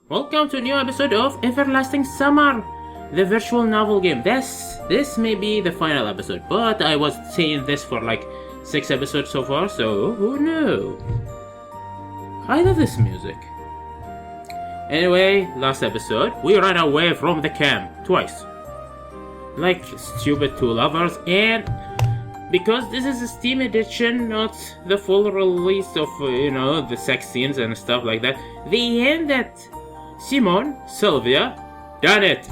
Welcome to a new episode of Everlasting Summer, the virtual novel game. This may be the final episode, but I was saying this for like 6 episodes so far, so who knew? I love this music. Anyway, last episode, we ran away from the camp twice. Like stupid two lovers, and because this is a Steam edition, not the full release of, the sex scenes and stuff like that, they end that Simon, Slavya, done it!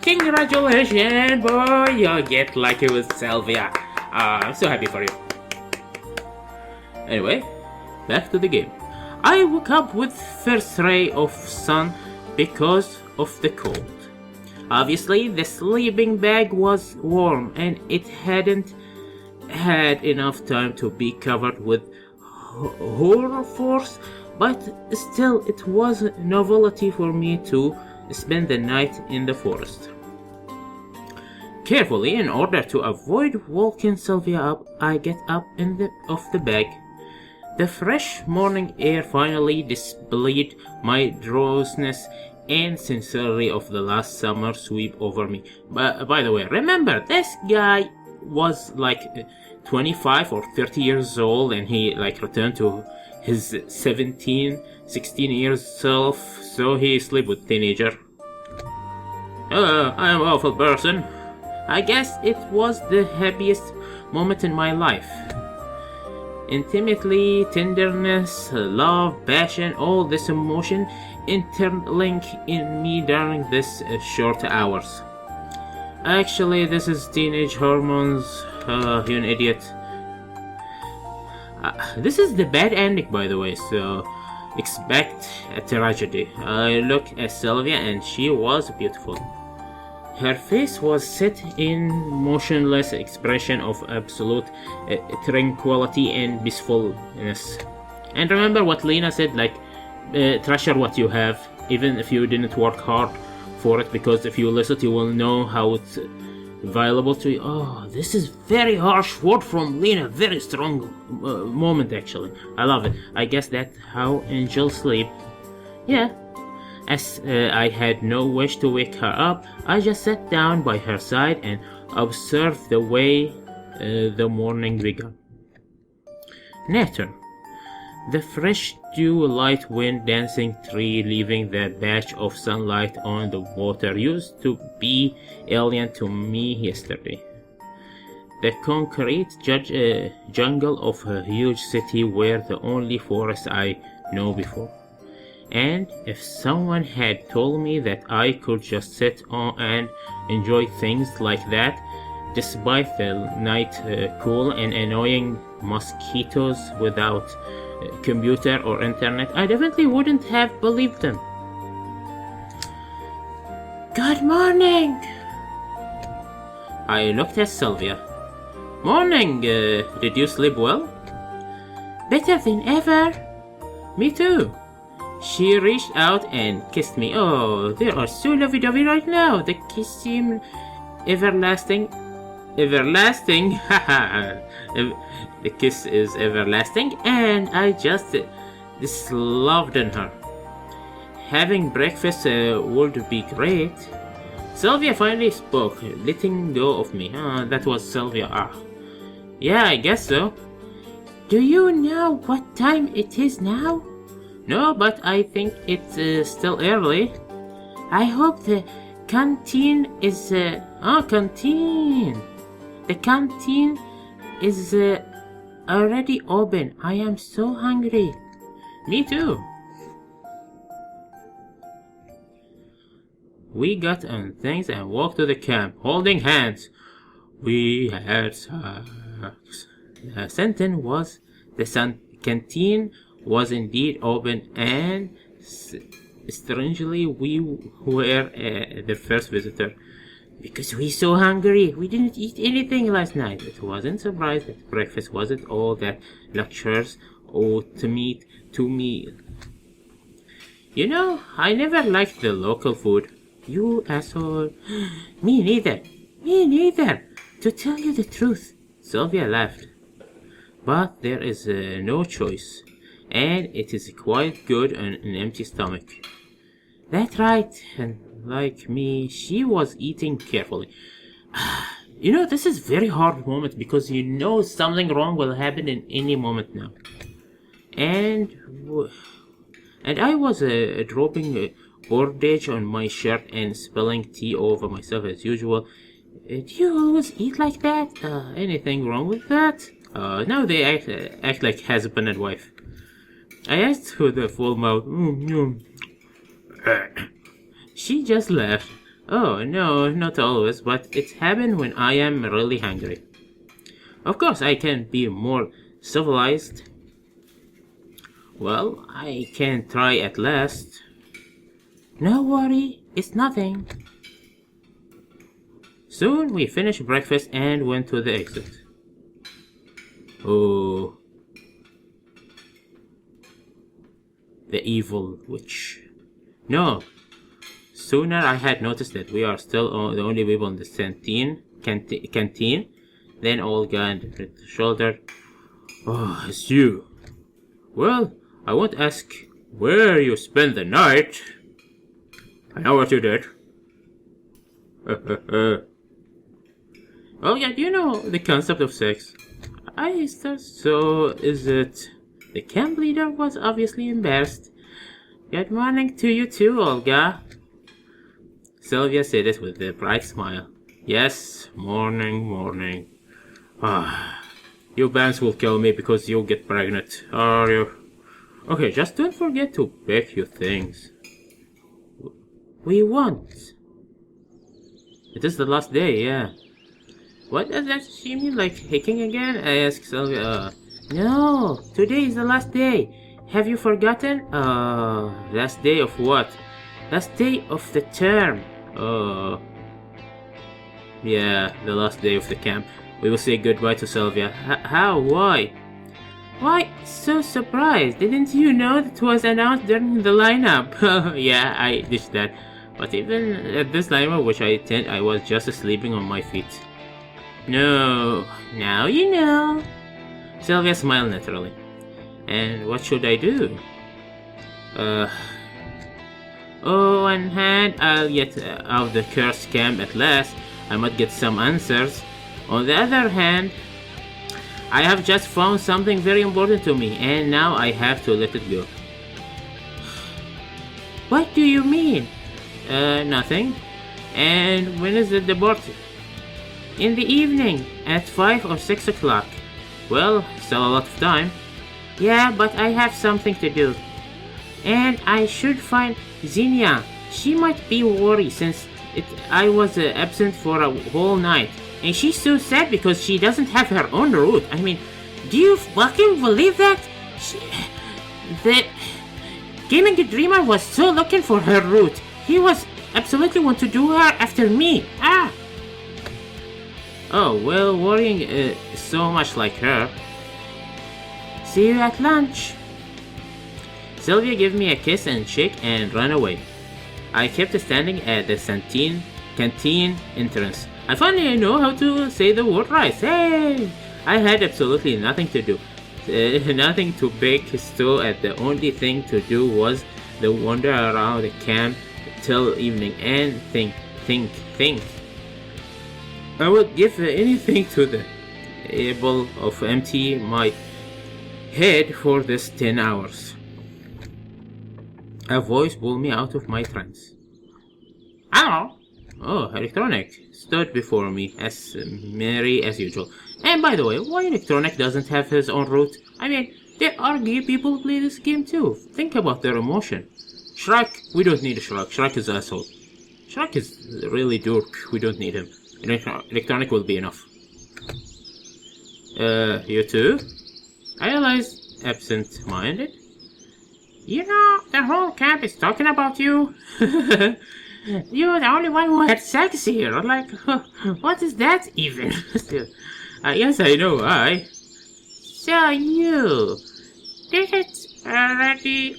Congratulations, boy! You get lucky with Slavya. I'm so happy for you. Anyway, back to the game. I woke up with first ray of sun because of the cold. Obviously, the sleeping bag was warm and it hadn't had enough time to be covered with horror force, but still it was a novelty for me to spend the night in the forest. Carefully, in order to avoid waking Sylvia up, I get up off the bag. The fresh morning air finally displayed my drowsiness and sincerity of the last summer sweep over me. By the way, remember, this guy was like 25 or 30 years old, and he returned to his 16 years self, so he slept with teenager. I'm an awful person. I guess it was the happiest moment in my life. Intimately, tenderness, love, passion, all this emotion interlink in me during this short hours. Actually, this is teenage hormones. You're an idiot. This is the bad ending, by the way, so expect a tragedy. I looked at Sylvia and she was beautiful. Her face was set in motionless expression of absolute tranquility and peacefulness. And remember what Lena said, treasure what you have, even if you didn't work hard for it, because if you listen, you will know how it's valuable to you. Oh, this is very harsh word from Lena, very strong moment actually. I love it. I guess that's how angels sleep. Yeah. As I had no wish to wake her up, I just sat down by her side and observed the way the morning began. Nature. The fresh dew light wind dancing tree leaving the patch of sunlight on the water used to be alien to me yesterday. The concrete jungle of a huge city were the only forest I know before. And if someone had told me that I could just sit on and enjoy things like that, despite the night cool and annoying mosquitoes without computer or internet, I definitely wouldn't have believed them. Good morning! I looked at Sylvia. Morning, did you sleep well? Better than ever. Me too. She reached out and kissed me. Oh, they are so lovey-dovey right now. The kiss seemed everlasting. Everlasting, haha. The kiss is everlasting, and I just loved in her. Having breakfast would be great. Sylvia finally spoke, letting go of me. That was Sylvia. Yeah, I guess so. Do you know what time it is now? No, but I think it's still early. I hope the canteen is... canteen! The canteen is already open. I am so hungry. Me too. We got on things and walked to the camp, holding hands. We had sex. The canteen was indeed open, and strangely we were the first visitor. Because we so hungry, we didn't eat anything last night. It wasn't surprised that breakfast wasn't all that luxurious oatmeal to me. You know, I never liked the local food. You asshole. Me neither. Me neither. To tell you the truth. Sylvia laughed. But there is no choice. And it is quite good on an empty stomach. That's right, and like me, she was eating carefully. You know, this is very hard moment because you know something wrong will happen in any moment now. And and I was dropping bordage on my shirt and spilling tea over myself as usual. Do you always eat like that? Anything wrong with that? Now they act like husband and wife. I asked with a full mouth. She just laughed. Oh, no, not always, but it happens when I am really hungry. Of course, I can be more civilized. Well, I can try at last. No worry, it's nothing. Soon we finished breakfast and went to the exit. Oh, the evil witch. No, sooner I had noticed that we are still the only people in the canteen. Then Olga and the shoulder. Oh, it's you. Well, I won't ask where you spent the night. I know what you did. Oh yeah, do you know the concept of sex? I thought so. Is it? The camp leader was obviously embarrassed. Good morning to you too, Olga. Sylvia said it with a bright smile. Yes, morning. Ah, you bands will kill me because you'll get pregnant, are you? Okay, just don't forget to pack your things. We won't. It is the last day, yeah. What does that she mean, like hacking again? I asked Sylvia. No, today is the last day. Have you forgotten? Last day of what? Last day of the term. Yeah, the last day of the camp. We will say goodbye to Sylvia. How? Why? Why so surprised? Didn't you know that was announced during the lineup? Yeah, I ditched that. But even at this lineup, which I was just sleeping on my feet. No, now you know. Sylvia smiled naturally. And what should I do? On hand, I'll get out of the cursed camp at last. I might get some answers. On the other hand, I have just found something very important to me, and now I have to let it go. What do you mean? Nothing. And when is the party? In the evening, at 5 or 6 o'clock. Well, still a lot of time. Yeah, but I have something to do. And I should find Xenia. She might be worried since I was absent for a whole night. And she's so sad because she doesn't have her own route. I mean, do you fucking believe that? The Gaming Dreamer was so looking for her route. He was absolutely want to do her after me. Oh, well, worrying is so much like her. See you at lunch. Sylvia gave me a kiss and shake and ran away. I kept standing at the canteen entrance. I finally know how to say the word right. Hey! I had absolutely nothing to do. Nothing to bake stew, and the only thing to do was to wander around the camp till evening and think. I would give anything to the able of empty my head for this 10 hours. A voice pulled me out of my trance. Hello? Oh, Electronic stood before me as merry as usual. And by the way, why Electronic doesn't have his own route? I mean, there are gay people who play this game too. Think about their emotion. Shrek, we don't need a Shrek. Shrek is an asshole. Shrek is really dork. We don't need him. Electronic will be enough. You too? I realized, absent-minded. You know, the whole camp is talking about you. You're the only one who had sex here. Like, what is that even? Yes, I know why. So you did it already?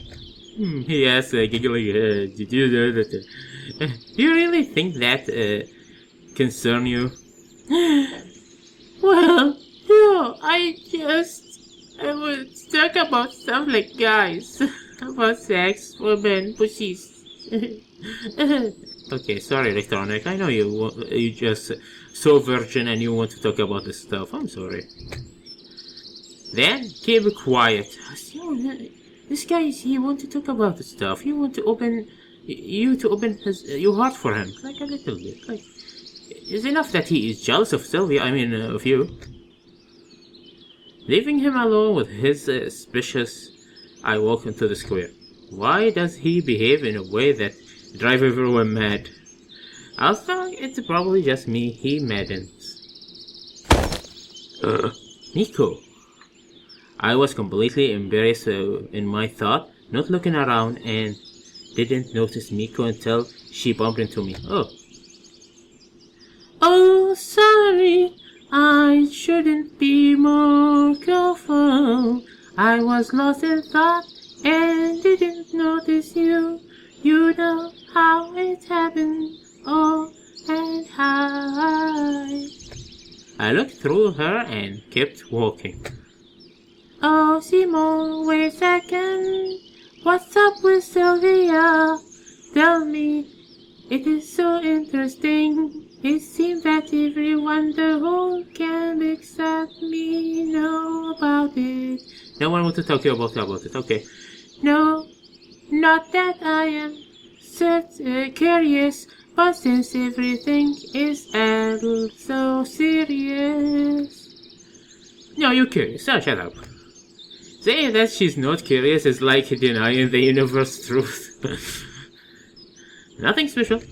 Yes, giggling. Did you know that? Do you really think that concern you? Well, no. I would talk about stuff like guys, about sex, women, pussies. Okay, sorry, Electronic. I know you just so virgin and you want to talk about this stuff. I'm sorry. Then keep quiet. This guy, he want to talk about the stuff. He want to open your heart for him, like a little bit. Like it's enough that he is jealous of Sylvia. I mean, of you. Leaving him alone with his suspicious, I walk into the square. Why does he behave in a way that drives everyone mad? I thought it's probably just me he maddens. Nico. I was completely embarrassed in my thought, not looking around, and didn't notice Miko until she bumped into me. Oh, sorry. I shouldn't be more careful. I was lost in thought and didn't notice you. You know how it happened. Oh, and hi. I looked through her and kept walking. Oh, Simon, wait a second. What's up with Sylvia? Tell me. It is so interesting. It seems that everyone the whole camp except me know about it. No one wants to talk to you about it. Okay. No, not that I am curious, but since everything is so serious. No, you're curious. So shut up. Saying that she's not curious is like denying the universe truth. Nothing special.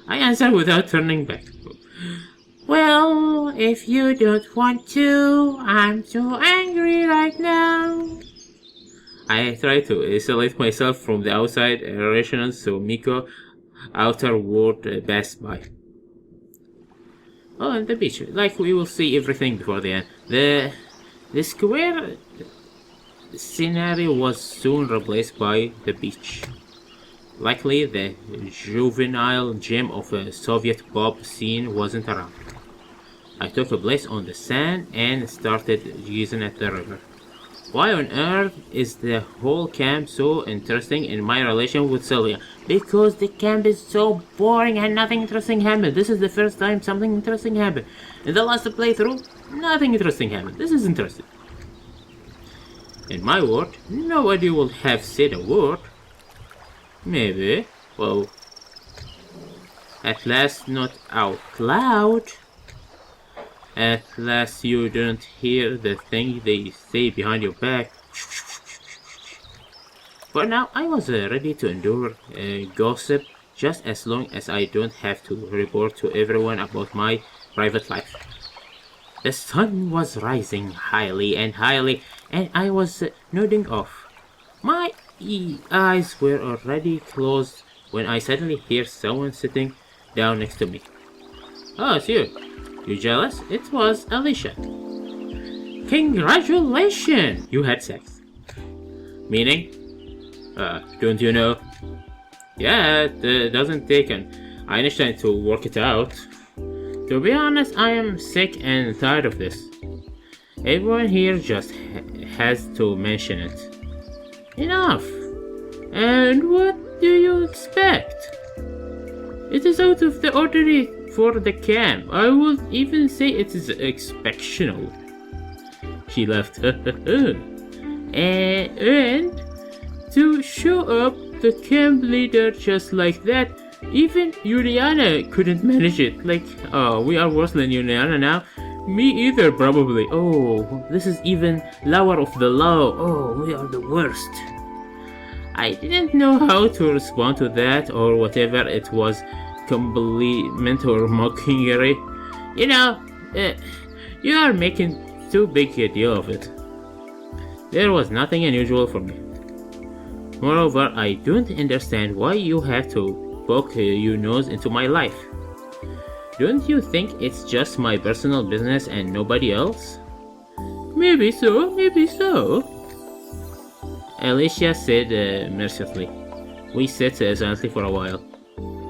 I answered without turning back. Well, if you don't want to, I'm so angry right now. I try to isolate myself from the outside irrations so Miko outer world passed by. Oh, and the beach. Like we will see everything before the end. The square scenario was soon replaced by the beach. Likely the juvenile gem of a Soviet pop scene wasn't around. I took a place on the sand and started gazing at the river. Why on earth is the whole camp so interesting in my relation with Sylvia? Because the camp is so boring and nothing interesting happened. This is the first time something interesting happened. In the last playthrough, nothing interesting happened. This is interesting. In my world, nobody would have said a word. Maybe. Well, at last not out loud. At last you don't hear the thing they say behind your back. For now, I was ready to endure gossip just as long as I don't have to report to everyone about my private life. The sun was rising highly, and I was nodding off. My eyes were already closed when I suddenly hear someone sitting down next to me. Oh, it's you. You jealous? It was Alicia. Congratulations! You had sex. Meaning? Don't you know? Yeah, it doesn't take an Einstein to work it out. To be honest, I am sick and tired of this. Everyone here just has to mention it. Enough! And what do you expect? It is out of the ordinary for the camp. I would even say it is exceptional. She laughed. And to show up the camp leader just like that, even Juliana couldn't manage it. Like, oh, we are worse than Juliana now. Me either, probably. Oh, this is even lower of the low. Oh, we are the worst. I didn't know how to respond to that or whatever it was, compliment or mockery. You know, you are making too big a deal of it. There was nothing unusual for me. Moreover, I don't understand why you have to poke your nose into my life. Don't you think it's just my personal business and nobody else? Maybe so, maybe so. Alicia said mercilessly. We sat silently for a while.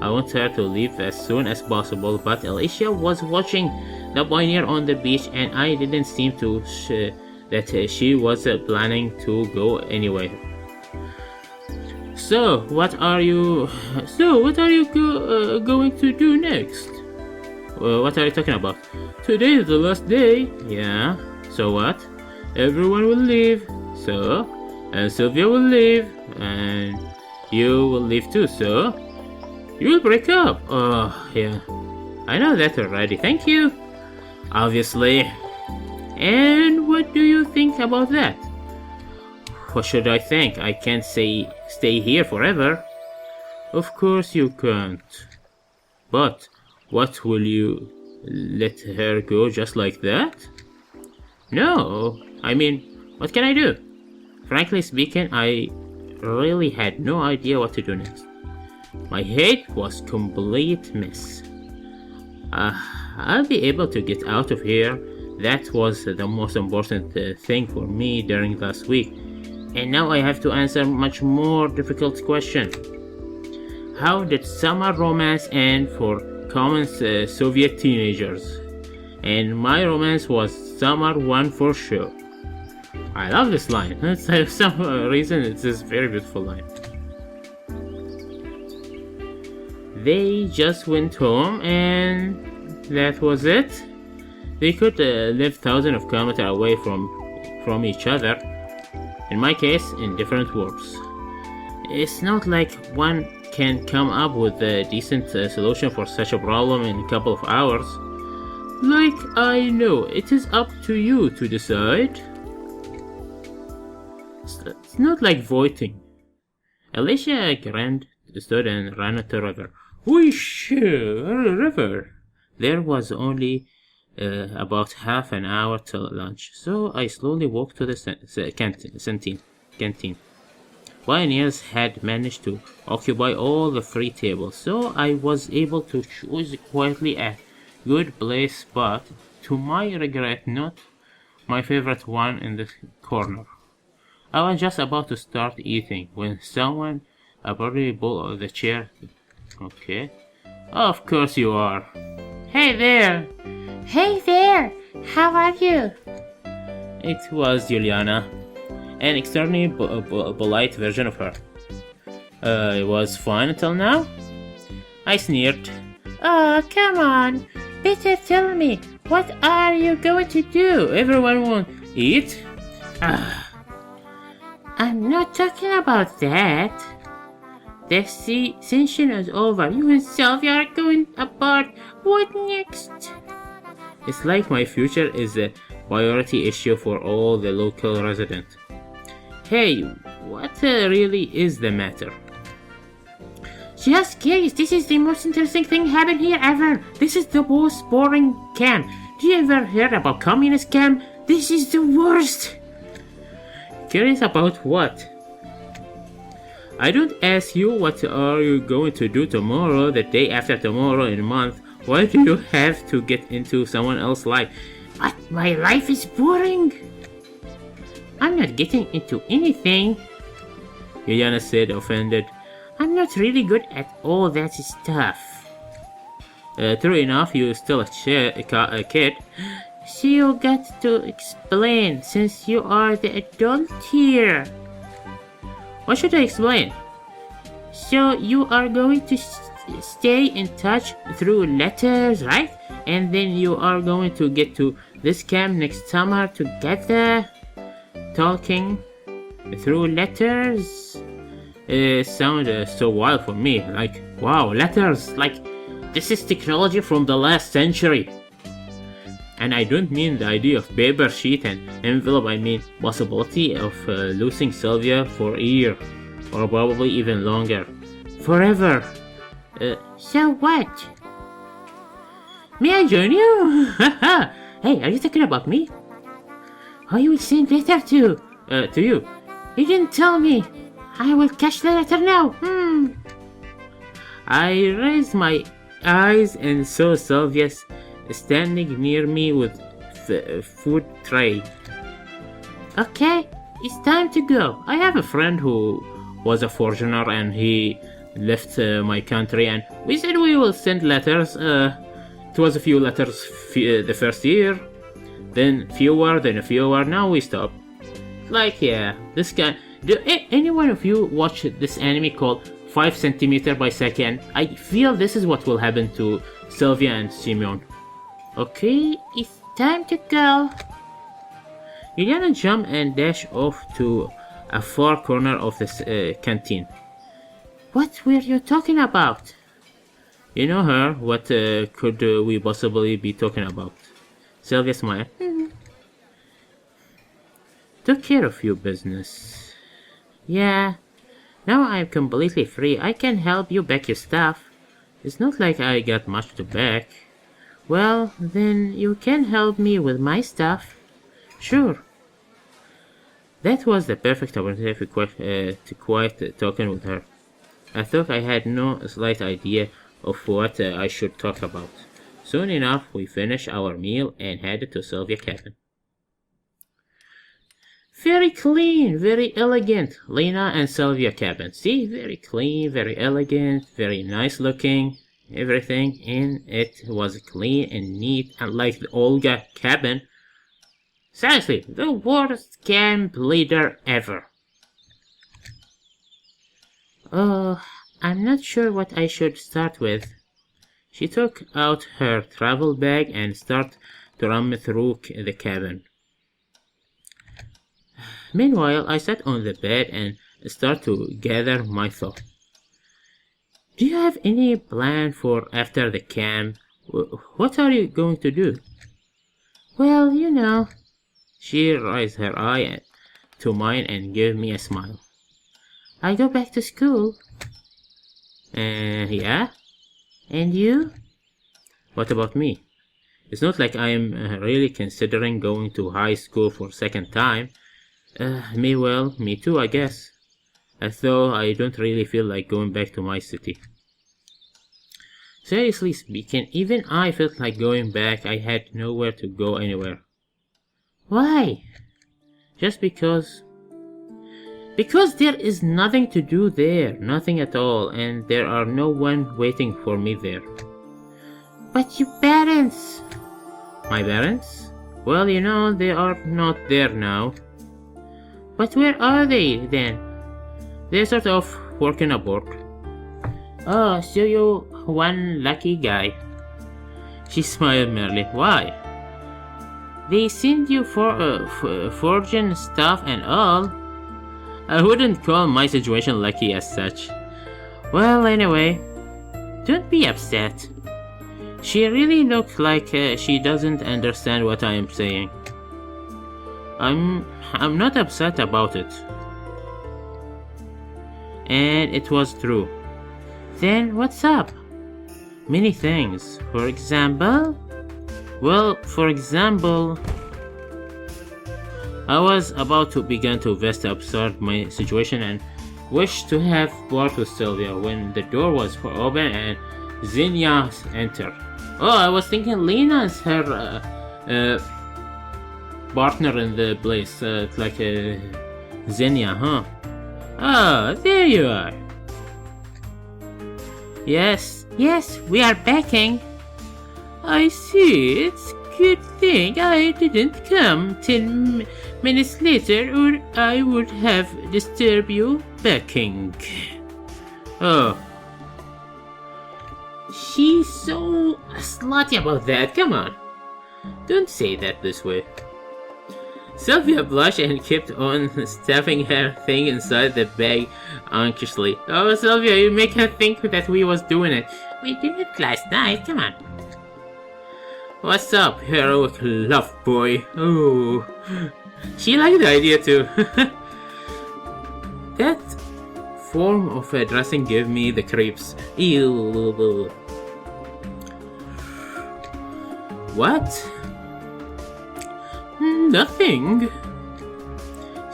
I want her to leave as soon as possible, but Alicia was watching the pioneer on the beach and I didn't seem to that she was planning to go anywhere. So, what are you going to do next? What are you talking about? Today is the last day. Yeah. So what? Everyone will leave. So, and Sylvia will leave, and you will leave too. So, you will break up. Oh, yeah. I know that already. Thank you. Obviously. And what do you think about that? What should I think? I can't stay here forever. Of course you can't. But what, will you let her go just like that? No. I mean, what can I do? Frankly speaking, I really had no idea what to do next. My head was complete mess. I'll be able to get out of here. That was the most important thing for me during last week. And now I have to answer much more difficult question. How did summer romance end for common Soviet teenagers? And my romance was summer one for sure. I love this line. For some reason it's this very beautiful line. They just went home and that was it. They could live thousands of kilometers away from each other. In my case, in different worlds. It's not like one can come up with a decent solution for such a problem in a couple of hours. Like I know, it is up to you to decide. It's not like voting. Alicia grinned, stood and ran to the river. Whoosh! River! There was only about half an hour till lunch, so I slowly walked to the canteen. Pioneers had managed to occupy all the free tables, so I was able to choose quietly a good place spot, to my regret not my favorite one in the corner. I was just about to start eating when someone abruptly pulled the chair. Okay. Of course you are. Hey there! Hey there! How are you? It was Juliana, an extremely polite version of her. It was fine until now? I sneered. Oh, come on! Better tell me, what are you going to do? Everyone won't eat? I'm not talking about that. The session is over. You and Sylvia are going apart. What next? It's like my future is a priority issue for all the local residents. Hey, what really is the matter? Just curious, this is the most interesting thing happened here ever. This is the most boring camp. Do you ever hear about communist camp? This is the worst. Curious about what? I don't ask you what are you going to do tomorrow, the day after tomorrow, in a month. Why do you have to get into someone else's life? But my life is boring. I'm not getting into anything, Juliana said, offended. I'm not really good at all that stuff. True enough, you're still a kid. So you got to explain, since you are the adult here. What should I explain? So you are going to stay in touch through letters, right? And then you are going to get to this camp next summer together, talking through letters. It sounded so wild for me. Like, wow, letters! Like, this is technology from the last century. And I don't mean the idea of paper sheet and envelope. I mean possibility of losing Sylvia for a year, or probably even longer, forever. So what? May I join you? Hey, are you talking about me? Oh, you will send letter to you. You didn't tell me. I will catch the letter now. I raised my eyes and saw Sylvia standing near me with the food tray. Okay, it's time to go. I have a friend who was a foreigner and he left my country, and we said we will send letters. It was a few letters the first year, then fewer, then a fewer. Now we stop. Like, yeah, this guy, Do any one of you watch this anime called 5 centimeter by second? I feel this is what will happen to Sylvia and Simeon. Okay, it's time to go. Juliana jump and dash off to a far corner of the canteen. What were you talking about? You know her, what could we possibly be talking about? Sylvia smiled. Took care of your business. Yeah, now I'm completely free. I can help you pack your stuff. It's not like I got much to pack. Well, then you can help me with my stuff. Sure. That was the perfect opportunity to quit talking with her. I thought I had no slight idea of what I should talk about. Soon enough, we finished our meal and headed to Sylvia's cabin. Very clean, very elegant. Lena and Sylvia cabin. See, very clean, very elegant, very nice looking. Everything in it was clean and neat, unlike the Olga cabin. Seriously, the worst camp leader ever. Oh, I'm not sure what I should start with. She took out her travel bag and started to run through the cabin. Meanwhile, I sat on the bed and started to gather my thoughts. Do you have any plan for after the camp? What are you going to do? Well, you know. She raised her eye to mine and gave me a smile. I go back to school. Yeah? And you? What about me? It's not like I'm really considering going to high school for second time. Me too, I guess. Although I don't really feel like going back to my city. Seriously speaking, even I felt like going back. I had nowhere to go anywhere. Why? Just because. Because there is nothing to do there, nothing at all, and there are no one waiting for me there. But your parents! My parents? Well, you know, they are not there now. But where are they then? They're sort of working abroad. Oh, so you're one lucky guy. She smiled merrily. Why? They send you for forging stuff and all. I wouldn't call my situation lucky as such. Well, anyway, don't be upset. She really looks like she doesn't understand what I am saying. I'm not upset about it. And it was true. Then what's up? Many things. For example? Well, for example, I was about to begin to vast absorb my situation and wished to have part with Sylvia when the door was open and Xenia entered. Oh, I was thinking Lena is her partner in the place, like Xenia, huh? Ah, there you are. Yes, we are backing. I see, it's good thing I didn't come 10 minutes later or I would have disturbed you backing. Oh. She's so slutty about that, come on. Don't say that this way. Sylvia blushed and kept on stuffing her thing inside the bag anxiously. Oh, Sylvia, you make her think that we was doing it. We did it last night, come on. What's up, heroic love boy? Oh, she liked the idea too. That form of dressing gave me the creeps. Ew. What? Nothing.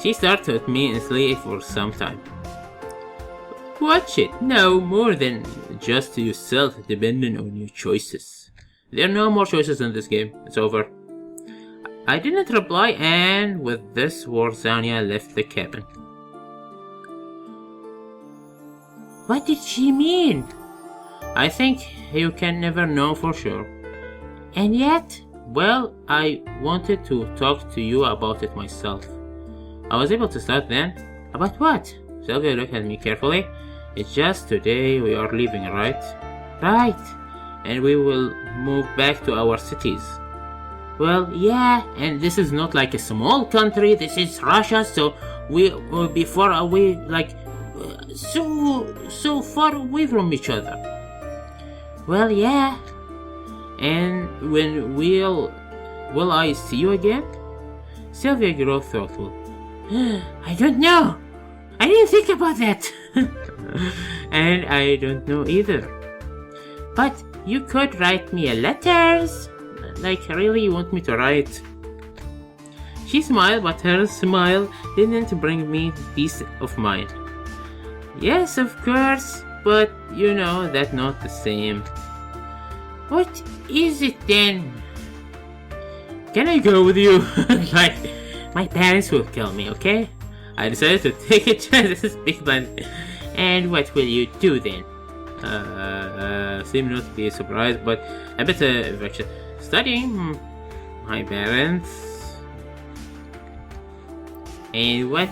She stared at me intently for some time. Watch it. No more than just yourself, depending on your choices. There are no more choices in this game. It's over. I didn't reply, and with this, Warzania left the cabin. What did she mean? I think you can never know for sure. And yet, well, I wanted to talk to you about it myself. I was able to start then. About what? Sylvia looked at me carefully. It's just today we are leaving, right? Right. And we will move back to our cities. Well, yeah, and this is not like a small country. This is Russia, so we will be far away, like so far away from each other. Well, yeah. And when will I see you again? Sylvia grew thoughtful. I don't know. I didn't think about that. And I don't know either. But you could write me a letters. Like, really, you want me to write? She smiled, but her smile didn't bring me peace of mind. Yes, of course, but you know that's not the same. What is it then? Can I go with you? Like, my parents will kill me, okay? I decided to take a chance at big plan. And what will you do then? Seem not to be surprised, but a bit vexed. Studying. My parents. And what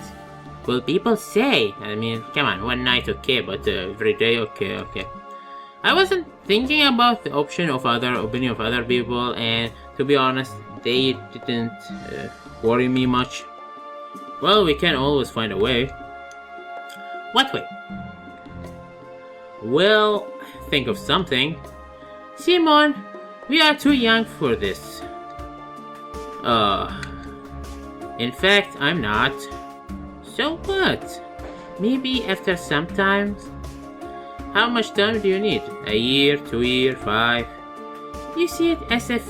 will people say? I mean, come on, one night okay, but every day okay. I wasn't thinking about the opinion of other people, and to be honest, they didn't worry me much. Well, we can always find a way. What way? Well, think of something. Simon, we are too young for this. In fact, I'm not. So what? Maybe after some time. How much time do you need? A year, 2 years, 5? You see it as if...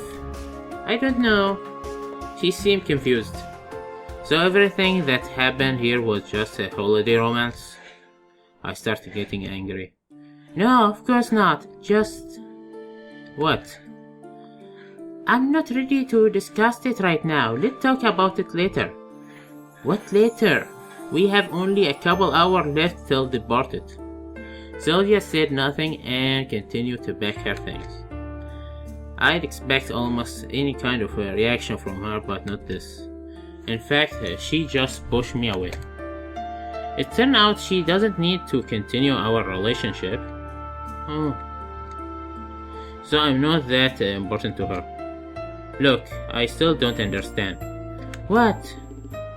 I don't know. She seemed confused. So everything that happened here was just a holiday romance? I started getting angry. No, of course not. Just... What? I'm not ready to discuss it right now. Let's talk about it later. What later? We have only a couple hours left till departed. Sylvia said nothing and continued to pack her things. I'd expect almost any kind of a reaction from her, but not this. In fact, she just pushed me away. It turned out she doesn't need to continue our relationship. Oh. So I'm not that important to her. Look, I still don't understand. What?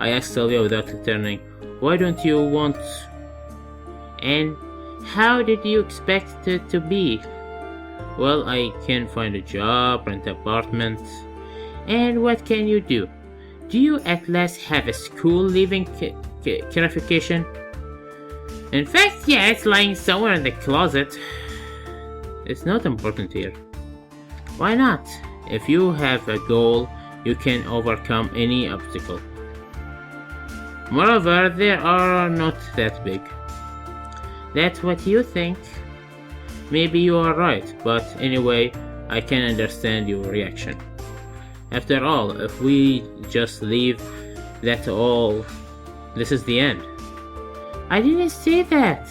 I asked Sylvia without returning. Why don't you want... And how did you expect it to be? Well, I can find a job, rent an apartment. And what can you do? Do you at last have a school leaving qualification? In fact, yeah, it's lying somewhere in the closet. It's not important here. Why not? If you have a goal, you can overcome any obstacle. Moreover, they are not that big. That's what you think. Maybe you are right, but anyway, I can understand your reaction. After all, if we just leave, that's all. This is the end. I didn't say that,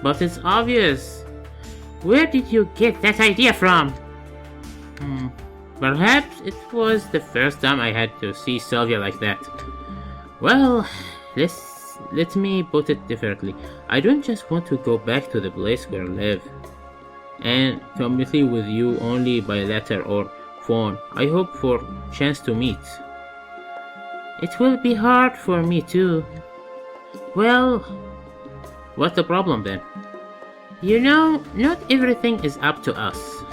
but it's obvious. Where did you get that idea from? Perhaps it was the first time I had to see Sylvia like that. Well, let me put it differently. I don't just want to go back to the place where I live and communicate with you only by letter or phone. I hope for chance to meet. It will be hard for me too. Well, what's the problem then? You know, not everything is up to us.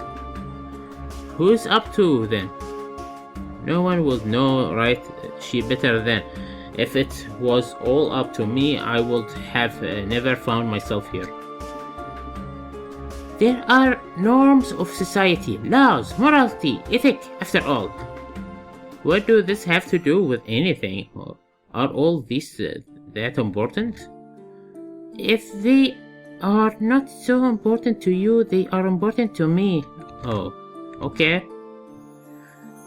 Who's up to then? No one will know, right? She better than. If it was all up to me, I would have never found myself here. There are norms of society, laws, morality, ethic, after all. What do this have to do with anything? Are all these that important? If they are not so important to you, they are important to me. Oh, okay.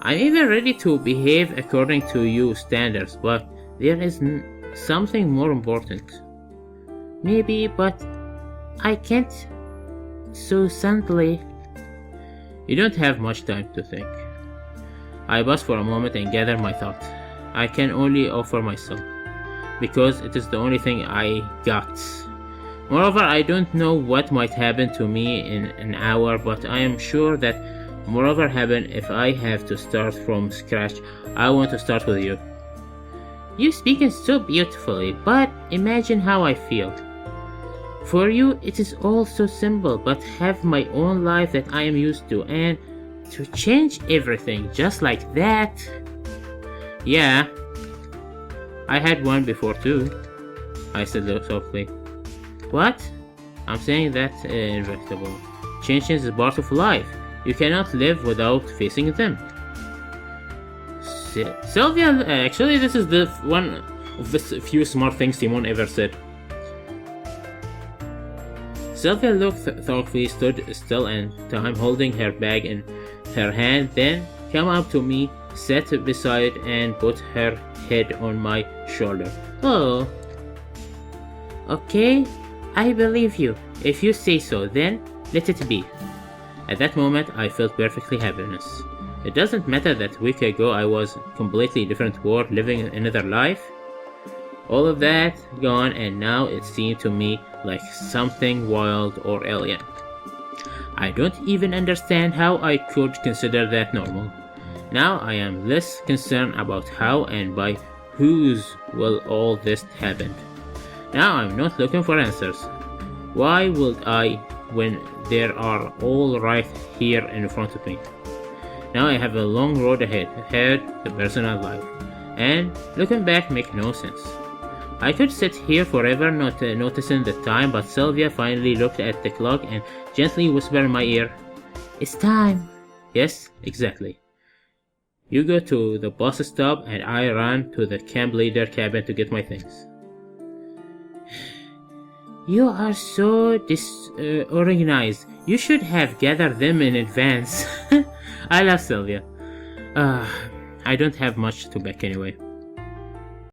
I'm even ready to behave according to your standards, but there is something more important. Maybe, but I can't so suddenly. You don't have much time to think. I paused for a moment and gathered my thoughts. I can only offer myself. because it is the only thing I got. Moreover, I don't know what might happen to me in an hour, but I am sure that whatever happen, if I have to start from scratch, I want to start with you. You speak so beautifully, but imagine how I feel. For you, it is all so simple, but have my own life that I am used to, and to change everything just like that. Yeah, I had one before too, I said softly. What? I'm saying that's inevitable. Changes is part of life. You cannot live without facing them. Sylvia, actually, this is the one of the few smart things Simon ever said. Sylvia looked thoughtfully, stood still and time holding her bag in her hand, then came up to me, sat beside and put her head on my shoulder. Oh. Okay, I believe you. If you say so, then let it be. At that moment, I felt perfectly happiness. It doesn't matter that a week ago I was completely different world, living another life. All of that gone, and now it seemed to me like something wild or alien. I don't even understand how I could consider that normal. Now I am less concerned about how and by whose will all this happen. Now I'm not looking for answers. Why would I when they are all right here in front of me? Now I have a long road ahead, the personal life, and looking back makes no sense. I could sit here forever not noticing the time, but Sylvia finally looked at the clock and gently whispered in my ear, "It's time." Yes, exactly. You go to the bus stop and I ran to the camp leader cabin to get my things. You are so disorganized. You should have gathered them in advance. I love Sylvia. I don't have much to pack anyway.